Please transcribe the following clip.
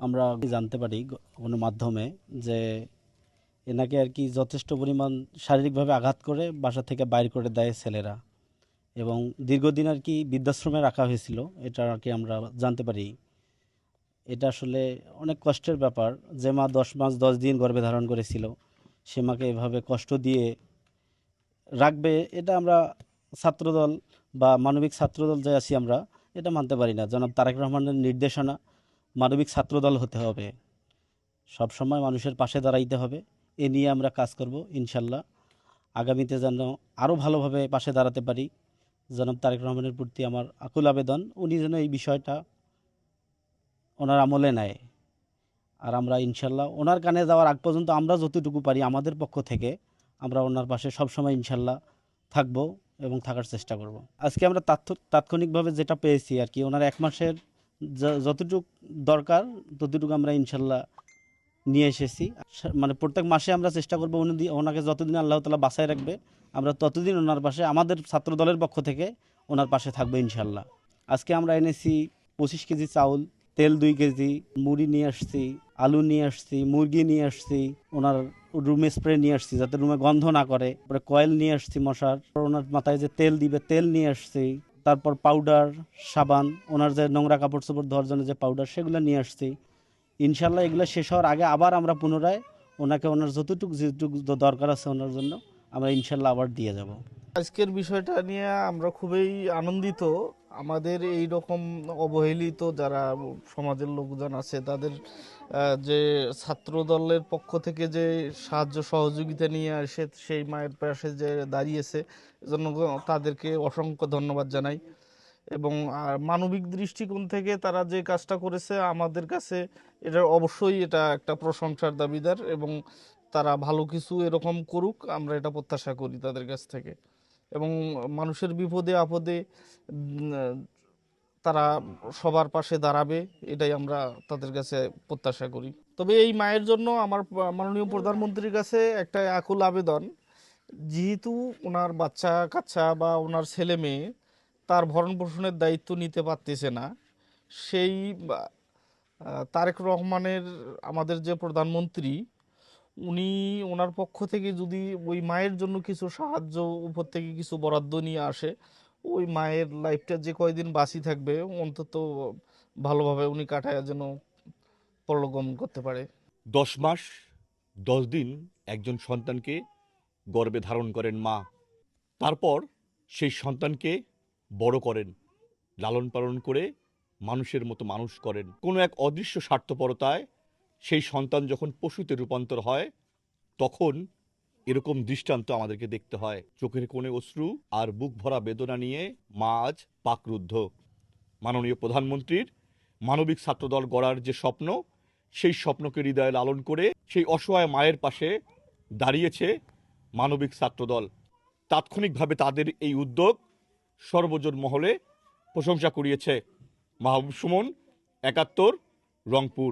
আমরা জানতে পারি কোনো মাধ্যমে যে এনাকে আর কি যথেষ্ট পরিমাণ শারীরিকভাবে আঘাত করে বাসা থেকে বাইর করে দেয় ছেলেরা, এবং দীর্ঘদিন আর কি বৃদ্ধাশ্রমে রাখা হয়েছিল। এটা আর কি আমরা জানতে পারি। এটা আসলে অনেক কষ্টের ব্যাপার। যে মা 10 মাস 10 দিন গর্ভে ধারণ করেছিল, সে মাকে এভাবে কষ্ট দিয়ে রাখবে, এটা আমরা ছাত্রদল বা মানবিক ছাত্রদল যে আছি আমরা, এটা মানতে পারি না। জনাব তারেক রহমানের নির্দেশনা, মানবিক ছাত্রদল হতে হবে, সব সময় মানুষের পাশে দাঁড়াইতে হবে। এ নিয়ে আমরা কাজ করব ইনশাল্লাহ। আগামীতে যেন আরও ভালোভাবে পাশে দাঁড়াতে পারি। জনাব তারেক রহমানের প্রতি আমার আকুল আবেদন, উনি যেন এই বিষয়টা ওনার আমলে নেয়। আর আমরা ইনশাল্লাহ ওনার কানে যাওয়ার আগ পর্যন্ত আমরা যতটুকু পারি আমাদের পক্ষ থেকে আমরা ওনার পাশে সবসময় ইনশাল্লাহ থাকব এবং থাকার চেষ্টা করব। আজকে আমরা তাৎক্ষণিকভাবে যেটা পেয়েছি আর কি, ওনার 1 মাসের যতটুকু দরকার ততটুকু আমরা ইনশাল্লাহ নিয়ে এসেছি। মানে প্রত্যেক মাসে আমরা চেষ্টা করবো ওনাকে যতদিন আল্লাহ তাআলা বাঁচায় রাখবে আমরা ততদিন ওনার পাশে, আমাদের ছাত্র দলের পক্ষ থেকে ওনার পাশে থাকবো ইনশাল্লাহ। আজকে আমরা এনেছি 25 কেজি চাউল, তেল 2 কেজি, মুড়ি নিয়ে আসছি, আলু নিয়ে আসছি, মুরগি নিয়ে আসছি, ওনার রুমে স্প্রে নিয়ে আসছি যাতে রুমে গন্ধ না করে, তারপরে কয়েল নিয়ে আসছি মশার, ওনার মাথায় যে তেল দিবে তেল নিয়ে আসছি, তারপর পাউডার, সাবান, ওনার যে নোংরা কাপড় চোপড় ধোয়ার জন্য যে পাউডার সেগুলো নিয়ে আসছি। ইনশাল্লাহ এগুলো শেষ হওয়ার আগে আবার আমরা পুনরায় ওনাকে ওনার যেটুকু দরকার আছে ওনার জন্য আমরা ইনশাল্লাহ আবার দিয়ে যাব। আজকের বিষয়টা নিয়ে আমরা খুবই আনন্দিত। আমাদের এই রকম অবহেলিত যারা সমাজের লোকজন আছে তাদের যে ছাত্র দলের পক্ষ থেকে যে সাহায্য সহযোগিতা নিয়ে আসে সেই মায়ের পাশে যে দাঁড়িয়েছে, এজন্য তাদেরকে অসংখ্য ধন্যবাদ জানাই। এবং মানবিক দৃষ্টিকোণ থেকে তারা যে কাজটা করেছে আমাদের কাছে এটা অবশ্যই এটা একটা প্রশংসার দাবিদার, এবং তারা ভালো কিছু এরকম করুক আমরা এটা প্রত্যাশা করি তাদের কাছ থেকে। এবং মানুষের বিপদে আপদে তারা সবার পাশে দাঁড়াবে, এটাই আমরা তাদের কাছে প্রত্যাশা করি। তবে এই মায়ের জন্য আমার মাননীয় প্রধানমন্ত্রীর কাছে একটা আকুল আবেদন, যেহেতু ওনার বাচ্চা কাচ্চা বা ওনার ছেলে মেয়ে তার ভরণ পোষণের দায়িত্ব নিতে পারতেছে না, সেই তারেক রহমানের আমাদের যে প্রধানমন্ত্রী, উনি ওনার পক্ষ থেকে যদি ওই মায়ের জন্য কিছু সাহায্য উপর থেকে কিছু বরাদ্দ নিয়ে আসে, ওই মায়ের লাইফটা যে কয়দিন বাঁচি থাকবে অন্তত ভালোভাবে উনি কাটায় যেন পরলোকগমন করতে পারে। 10 মাস 10 দিন একজন সন্তানকে গর্ভে ধারণ করেন মা। তারপর সেই সন্তানকে বড় করেন, লালন পালন করে মানুষের মতো মানুষ করেন। কোনো এক অদৃশ্য স্বার্থপরতায় সেই সন্তান যখন পশুতে রূপান্তর হয়, তখন এরকম দৃষ্টান্ত আমাদেরকে দেখতে হয়। চোখের কোণে অশ্রু আর বুক ভরা বেদনা নিয়ে মা আজ পাকরুদ্ধ। মাননীয় প্রধানমন্ত্রীর মানবিক ছাত্রদল গড়ার যে স্বপ্ন, সেই স্বপ্নকে হৃদয়ে লালন করে সেই অসহায় মায়ের পাশে দাঁড়িয়েছে মানবিক ছাত্রদল। তাৎক্ষণিকভাবে তাদের এই উদ্যোগ সর্বজন মহলে প্রশংসা কুড়িয়েছে। মাহবুব সুমন, 71, রংপুর।